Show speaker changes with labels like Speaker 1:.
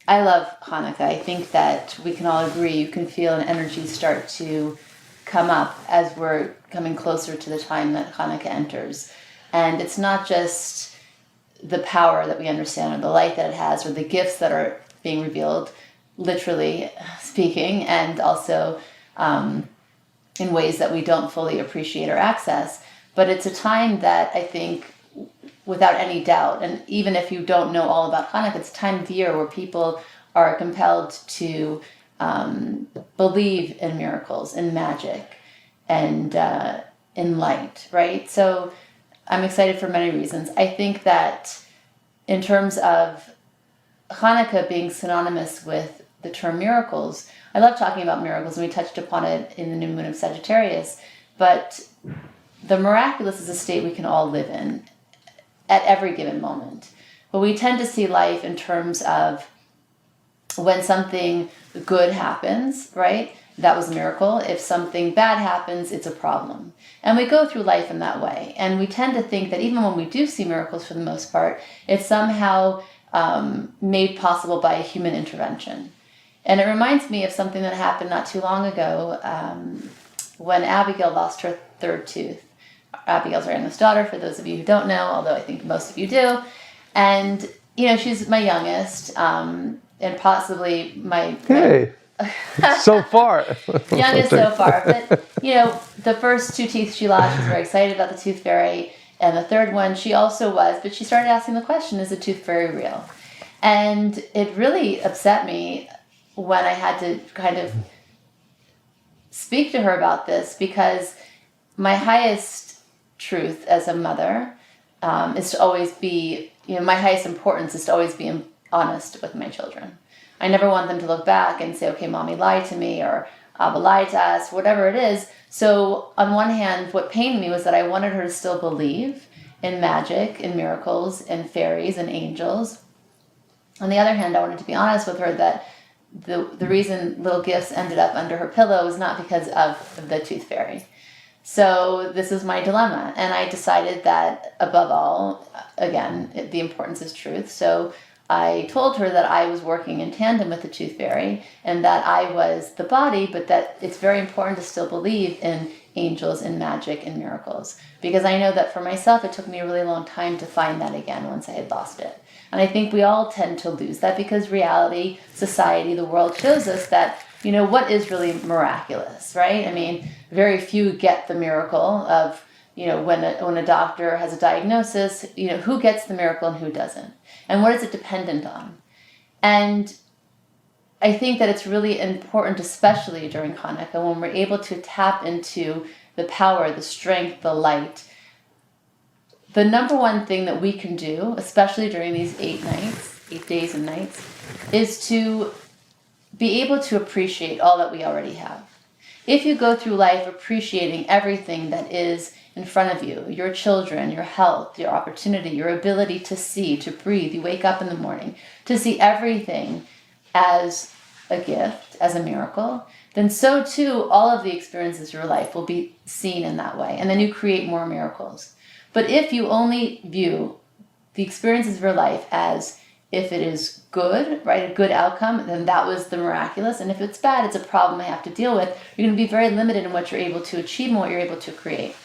Speaker 1: I love Hanukkah. I think that we can all agree, you can feel an energy start to come up as we're coming closer to the time that Hanukkah enters. And it's not just the power that we understand or the light that it has or the gifts that are being revealed, literally speaking, and also in ways that we don't fully appreciate or access. But it's a time that I think, without any doubt, and even if you don't know all about Hanukkah, it's a time of year where people are compelled to believe in miracles, in magic, and in light, right? So I'm excited for many reasons. I think that in terms of Hanukkah being synonymous with the term miracles, I love talking about miracles, and we touched upon it in the new moon of Sagittarius, but the miraculous is a state we can all live in at every given moment. But we tend to see life in terms of when something good happens, right? That was a miracle. If something bad happens, it's a problem. And we go through life in that way. And we tend to think that even when we do see miracles for the most part, it's somehow made possible by a human intervention. And it reminds me of something that happened not too long ago when Abigail lost her third tooth. Abigail's our youngest daughter, for those of you who don't know, although I think most of you do. And, she's my youngest, and possibly my...
Speaker 2: Hey, so far.
Speaker 1: Youngest so far. But, the first two teeth she lost, she was very excited about the tooth fairy. And the third one, she also was, but she started asking the question, is the tooth fairy real? And it really upset me when I had to kind of speak to her about this, because my highest truth as a mother is to always be, my highest importance is to always be honest with my children. I never want them to look back and say, okay, mommy lied to me, or Abba lied to us, whatever it is. So on one hand, what pained me was that I wanted her to still believe in magic, in miracles, in fairies, and angels. On the other hand, I wanted to be honest with her that the reason little gifts ended up under her pillow was not because of the tooth fairy. So this is my dilemma, and I decided that above all, again, the importance is truth. So I told her that I was working in tandem with the tooth fairy, and that I was the body, but that it's very important to still believe in angels and magic and miracles, because I know that for myself it took me a really long time to find that again once I had lost it. And I think we all tend to lose that because reality, society, the world shows us that, what is really miraculous, right? I mean, very few get the miracle of, when a doctor has a diagnosis, who gets the miracle and who doesn't? And what is it dependent on? And I think that it's really important, especially during Hanukkah, when we're able to tap into the power, the strength, the light. The number one thing that we can do, especially during these 8 days and nights, is to be able to appreciate all that we already have. If you go through life appreciating everything that is in front of you, your children, your health, your opportunity, your ability to see, to breathe, you wake up in the morning, to see everything as a gift, as a miracle, then so too all of the experiences of your life will be seen in that way. And then you create more miracles. But if you only view the experiences of your life as if it is good, right, a good outcome, then that was the miraculous. And if it's bad, it's a problem I have to deal with. You're going to be very limited in what you're able to achieve and what you're able to create.